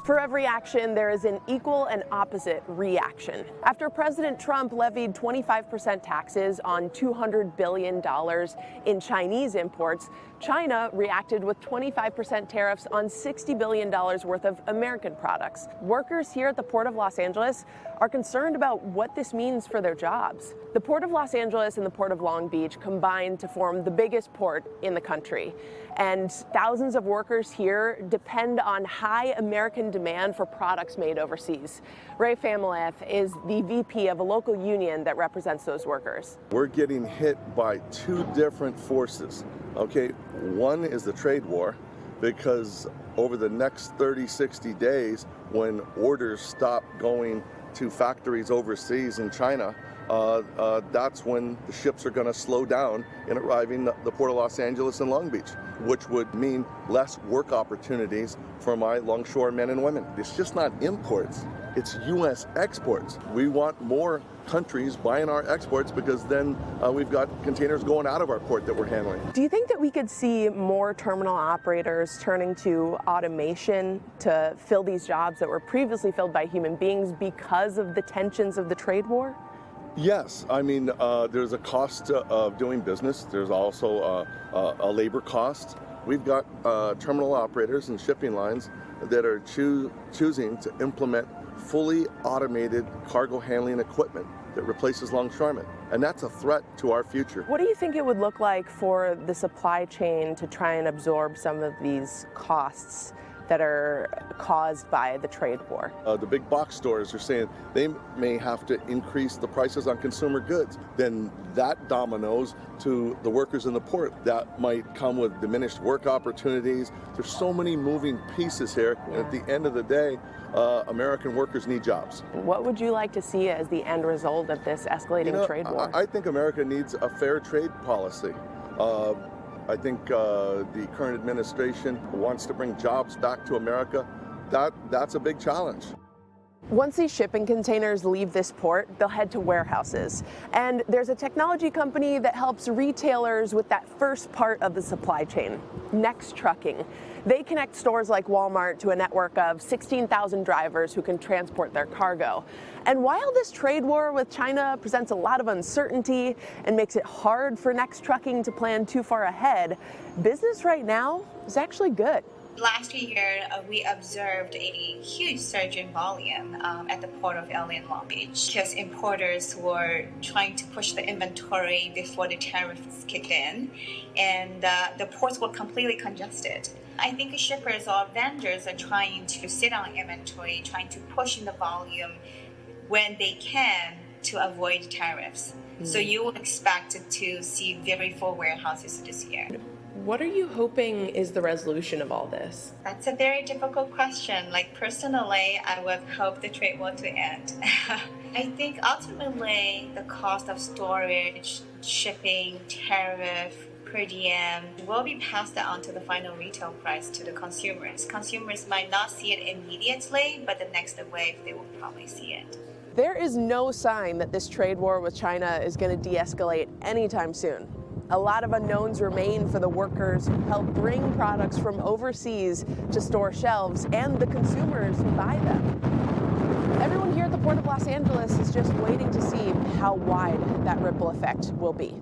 For every action, there is an equal and opposite reaction. After President Trump levied 25% taxes on $200 billion in Chinese imports, China reacted with 25% tariffs on $60 billion worth of American products. Workers here at the Port of Los Angeles are concerned about what this means for their jobs. The Port of Los Angeles and the Port of Long Beach combined to form the biggest port in the country. And thousands of workers here depend on high American demand for products made overseas. Ray Famaleth is the VP of a local union that represents those workers. We're getting hit by two different forces. Okay, one is the trade war, because over the next 30, 60 days, when orders stop going to factories overseas in China, that's when the ships are going to slow down in arriving the Port of Los Angeles and Long Beach, which would mean less work opportunities for my longshore men and women. It's just not imports, it's U.S. exports. We want more countries buying our exports, because then we've got containers going out of our port that we're handling. Do you think that we could see more terminal operators turning to automation to fill these jobs that were previously filled by human beings because of the tensions of the trade war? Yes, I mean, there's a cost of doing business. There's also a labor cost. We've got terminal operators and shipping lines that are choosing to implement fully automated cargo handling equipment that replaces longshoremen. And that's a threat to our future. What do you think it would look like for the supply chain to try and absorb some of these costs that are caused by the trade war? The big box stores are saying they may have to increase the prices on consumer goods. Then that dominoes to the workers in the port. That might come with diminished work opportunities. There's so many moving pieces here. And at the end of the day, American workers need jobs. What would you like to see as the end result of this escalating trade war? I think America needs a fair trade policy. I think the current administration wants to bring jobs back to America. That's a big challenge. Once these shipping containers leave this port, they'll head to warehouses. And there's a technology company that helps retailers with that first part of the supply chain, Next Trucking. They connect stores like Walmart to a network of 16,000 drivers who can transport their cargo. And while this trade war with China presents a lot of uncertainty and makes it hard for Next Trucking to plan too far ahead, business right now is actually good. Last year, we observed a huge surge in volume at the port of LA and Long Beach, because importers were trying to push the inventory before the tariffs kick in, and the ports were completely congested. I think shippers or vendors are trying to sit on inventory, trying to push in the volume when they can to avoid tariffs. So you will expect to see very full warehouses this year. What are you hoping is the resolution of all this? That's a very difficult question. Like, personally, I would hope the trade war to end. I think ultimately the cost of storage, shipping, tariff, per diem will be passed on to the final retail price to the consumers. Consumers might not see it immediately, but the next wave, they will probably see it. There is no sign that this trade war with China is going to de-escalate anytime soon. A lot of unknowns remain for the workers who help bring products from overseas to store shelves and the consumers who buy them. Everyone here at the Port of Los Angeles is just waiting to see how wide that ripple effect will be.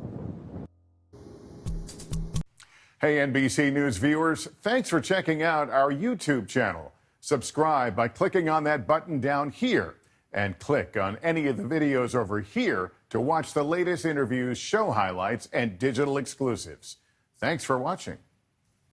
Hey, NBC News viewers, thanks for checking out our YouTube channel. Subscribe by clicking on that button down here, and click on any of the videos over here to watch the latest interviews, show highlights, and digital exclusives. Thanks for watching.